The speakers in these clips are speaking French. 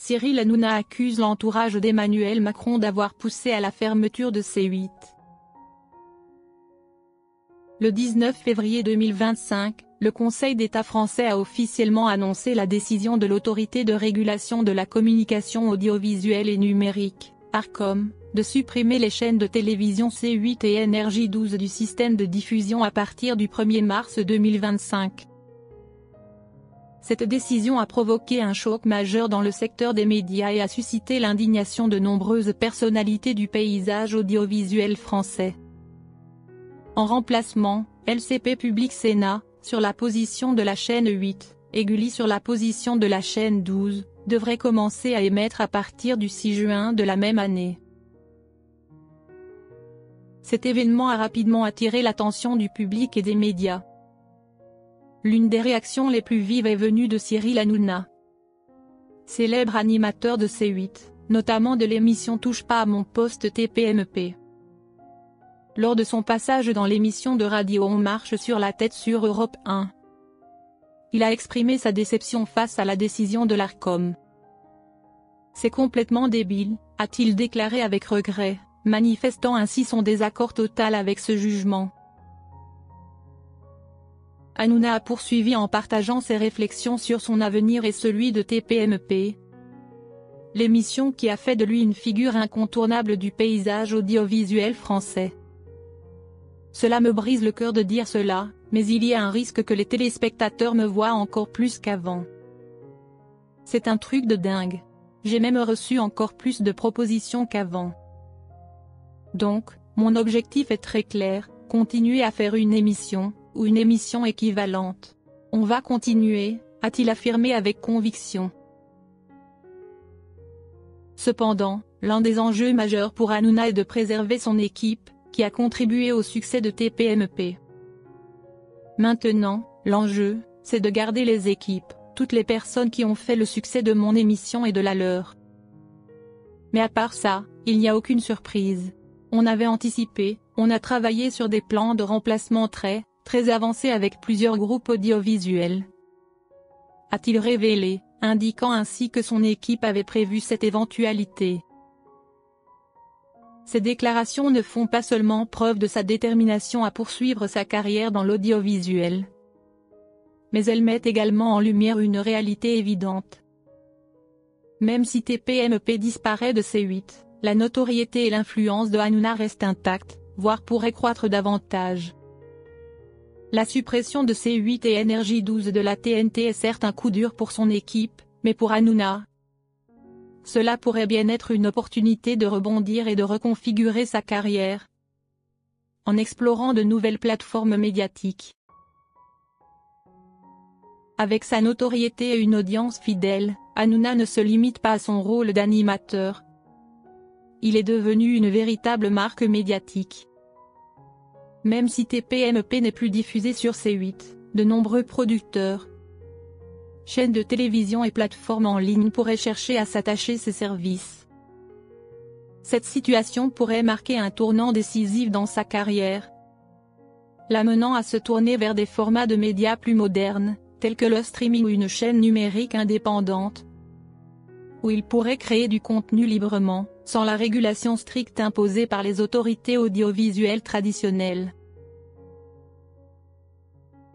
Cyril Hanouna accuse l'entourage d'Emmanuel Macron d'avoir poussé à la fermeture de C8. Le 19 février 2025, le Conseil d'État français a officiellement annoncé la décision de l'Autorité de régulation de la communication audiovisuelle et numérique, ARCOM, de supprimer les chaînes de télévision C8 et NRJ12 du système de diffusion à partir du 1er mars 2025. Cette décision a provoqué un choc majeur dans le secteur des médias et a suscité l'indignation de nombreuses personnalités du paysage audiovisuel français. En remplacement, LCP Public Sénat, sur la position de la chaîne 8, et Gulli sur la position de la chaîne 12, devrait commencer à émettre à partir du 6 juin de la même année. Cet événement a rapidement attiré l'attention du public et des médias. L'une des réactions les plus vives est venue de Cyril Hanouna, célèbre animateur de C8, notamment de l'émission Touche pas à mon poste TPMP. Lors de son passage dans l'émission de radio On marche sur la tête sur Europe 1, il a exprimé sa déception face à la décision de l'ARCOM. « C'est complètement débile », a-t-il déclaré avec regret, manifestant ainsi son désaccord total avec ce jugement. Hanouna a poursuivi en partageant ses réflexions sur son avenir et celui de TPMP, l'émission qui a fait de lui une figure incontournable du paysage audiovisuel français. Cela me brise le cœur de dire cela, mais il y a un risque que les téléspectateurs me voient encore plus qu'avant. C'est un truc de dingue. J'ai même reçu encore plus de propositions qu'avant. Donc, mon objectif est très clair, continuer à faire une émission, ou une émission équivalente. On va continuer, a-t-il affirmé avec conviction. Cependant, l'un des enjeux majeurs pour Hanouna est de préserver son équipe, qui a contribué au succès de TPMP. Maintenant, l'enjeu, c'est de garder les équipes, toutes les personnes qui ont fait le succès de mon émission et de la leur. Mais à part ça, il n'y a aucune surprise. On avait anticipé, on a travaillé sur des plans de remplacement très avancés avec plusieurs groupes audiovisuels, a-t-il révélé, indiquant ainsi que son équipe avait prévu cette éventualité. Ces déclarations ne font pas seulement preuve de sa détermination à poursuivre sa carrière dans l'audiovisuel, mais elles mettent également en lumière une réalité évidente. Même si TPMP disparaît de C8, la notoriété et l'influence de Hanouna restent intactes, voire pourraient croître davantage. La suppression de C8 et NRJ12 de la TNT est certes un coup dur pour son équipe, mais pour Hanouna, cela pourrait bien être une opportunité de rebondir et de reconfigurer sa carrière, en explorant de nouvelles plateformes médiatiques. Avec sa notoriété et une audience fidèle, Hanouna ne se limite pas à son rôle d'animateur. Il est devenu une véritable marque médiatique. Même si TPMP n'est plus diffusé sur C8, de nombreux producteurs, chaînes de télévision et plateformes en ligne pourraient chercher à s'attacher ses services. Cette situation pourrait marquer un tournant décisif dans sa carrière, l'amenant à se tourner vers des formats de médias plus modernes, tels que le streaming ou une chaîne numérique indépendante, où il pourrait créer du contenu librement, sans la régulation stricte imposée par les autorités audiovisuelles traditionnelles.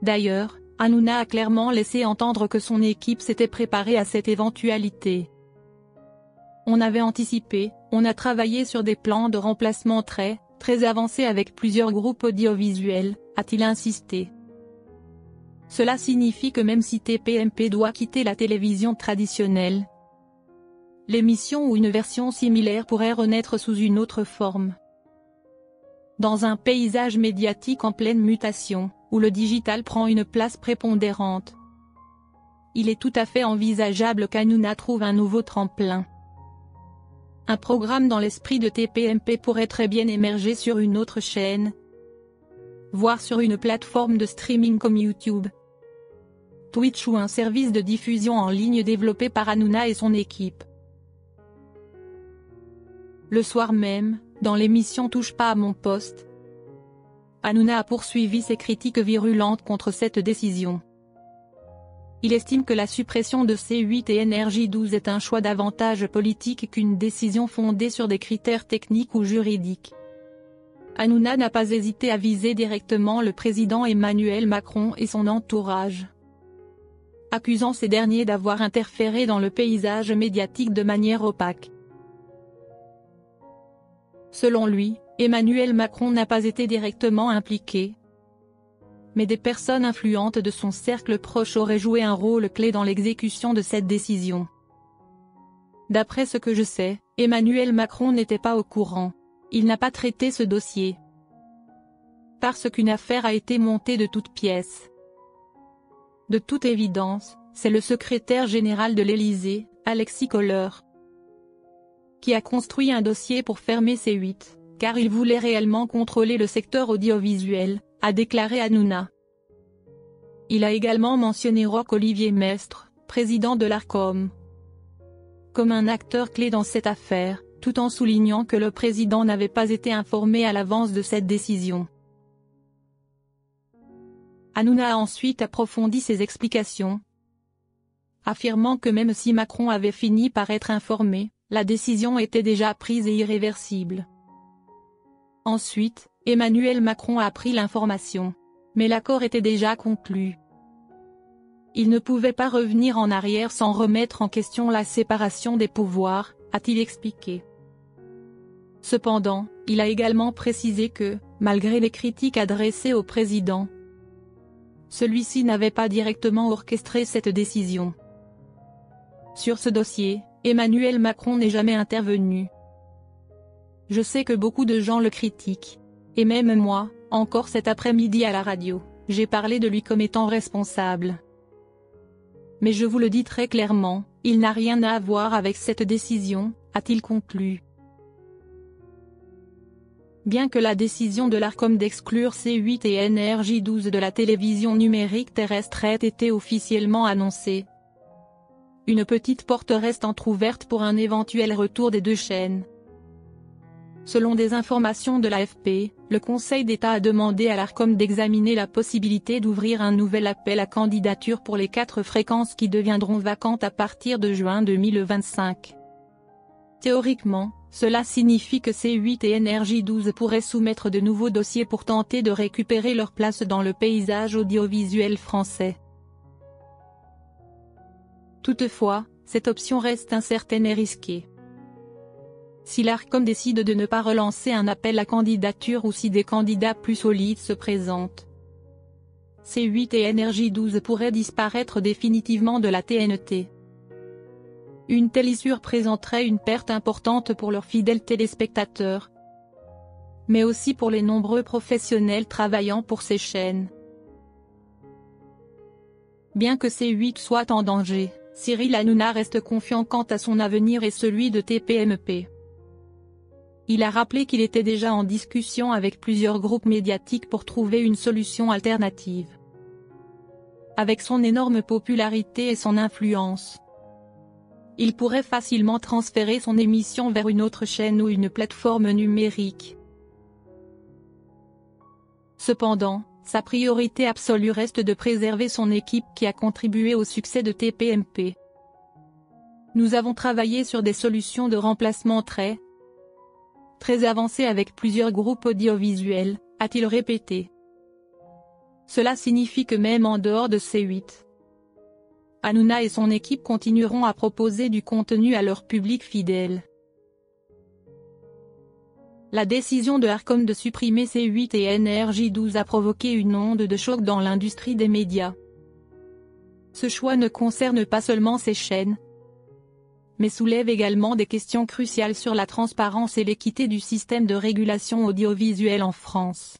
D'ailleurs, Hanouna a clairement laissé entendre que son équipe s'était préparée à cette éventualité. On avait anticipé, on a travaillé sur des plans de remplacement très avancés avec plusieurs groupes audiovisuels, a-t-il insisté. Cela signifie que même si TPMP doit quitter la télévision traditionnelle, l'émission ou une version similaire pourrait renaître sous une autre forme. Dans un paysage médiatique en pleine mutation, où le digital prend une place prépondérante, il est tout à fait envisageable qu'Hanouna trouve un nouveau tremplin. Un programme dans l'esprit de TPMP pourrait très bien émerger sur une autre chaîne, voire sur une plateforme de streaming comme YouTube, Twitch ou un service de diffusion en ligne développé par Hanouna et son équipe. Le soir même, dans l'émission Touche pas à mon poste, Hanouna a poursuivi ses critiques virulentes contre cette décision. Il estime que la suppression de C8 et Énergie 12 est un choix davantage politique qu'une décision fondée sur des critères techniques ou juridiques. Hanouna n'a pas hésité à viser directement le président Emmanuel Macron et son entourage, accusant ces derniers d'avoir interféré dans le paysage médiatique de manière opaque. Selon lui, Emmanuel Macron n'a pas été directement impliqué, mais des personnes influentes de son cercle proche auraient joué un rôle clé dans l'exécution de cette décision. D'après ce que je sais, Emmanuel Macron n'était pas au courant. Il n'a pas traité ce dossier, parce qu'une affaire a été montée de toutes pièces. De toute évidence, c'est le secrétaire général de l'Élysée, Alexis Kohler, qui a construit un dossier pour fermer C8, car il voulait réellement contrôler le secteur audiovisuel, a déclaré Hanouna. Il a également mentionné Roch-Olivier Mestre, président de l'Arcom, comme un acteur clé dans cette affaire, tout en soulignant que le président n'avait pas été informé à l'avance de cette décision. Hanouna a ensuite approfondi ses explications, affirmant que même si Macron avait fini par être informé, la décision était déjà prise et irréversible. Ensuite, Emmanuel Macron a appris l'information, mais l'accord était déjà conclu. Il ne pouvait pas revenir en arrière sans remettre en question la séparation des pouvoirs, a-t-il expliqué. Cependant, il a également précisé que, malgré les critiques adressées au président, celui-ci n'avait pas directement orchestré cette décision. Sur ce dossier, Emmanuel Macron n'est jamais intervenu. Je sais que beaucoup de gens le critiquent. Et même moi, encore cet après-midi à la radio, j'ai parlé de lui comme étant responsable. Mais je vous le dis très clairement, il n'a rien à voir avec cette décision, a-t-il conclu. Bien que la décision de l'Arcom d'exclure C8 et Énergie 12 de la télévision numérique terrestre ait été officiellement annoncée, une petite porte reste entrouverte pour un éventuel retour des deux chaînes. Selon des informations de l'AFP, le Conseil d'État a demandé à l'Arcom d'examiner la possibilité d'ouvrir un nouvel appel à candidature pour les 4 fréquences qui deviendront vacantes à partir de juin 2025. Théoriquement, cela signifie que C8 et Énergie 12 pourraient soumettre de nouveaux dossiers pour tenter de récupérer leur place dans le paysage audiovisuel français. Toutefois, cette option reste incertaine et risquée. Si l'Arcom décide de ne pas relancer un appel à candidature ou si des candidats plus solides se présentent, C8 et Énergie 12 pourraient disparaître définitivement de la TNT. Une telle issue présenterait une perte importante pour leurs fidèles téléspectateurs, mais aussi pour les nombreux professionnels travaillant pour ces chaînes. Bien que C8 soit en danger, Cyril Hanouna reste confiant quant à son avenir et celui de TPMP. Il a rappelé qu'il était déjà en discussion avec plusieurs groupes médiatiques pour trouver une solution alternative. Avec son énorme popularité et son influence, il pourrait facilement transférer son émission vers une autre chaîne ou une plateforme numérique. Cependant, sa priorité absolue reste de préserver son équipe qui a contribué au succès de TPMP. Nous avons travaillé sur des solutions de remplacement très avancées avec plusieurs groupes audiovisuels, a-t-il répété. Cela signifie que même en dehors de C8, Hanouna et son équipe continueront à proposer du contenu à leur public fidèle. La décision de l'Arcom de supprimer C8 et Énergie 12 a provoqué une onde de choc dans l'industrie des médias. Ce choix ne concerne pas seulement ces chaînes, mais soulève également des questions cruciales sur la transparence et l'équité du système de régulation audiovisuelle en France.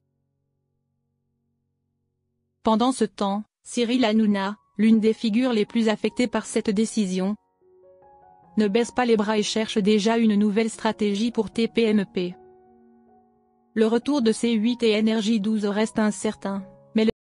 Pendant ce temps, Cyril Hanouna, l'une des figures les plus affectées par cette décision, ne baisse pas les bras et cherche déjà une nouvelle stratégie pour TPMP. Le retour de C8 et Énergie 12 reste incertain,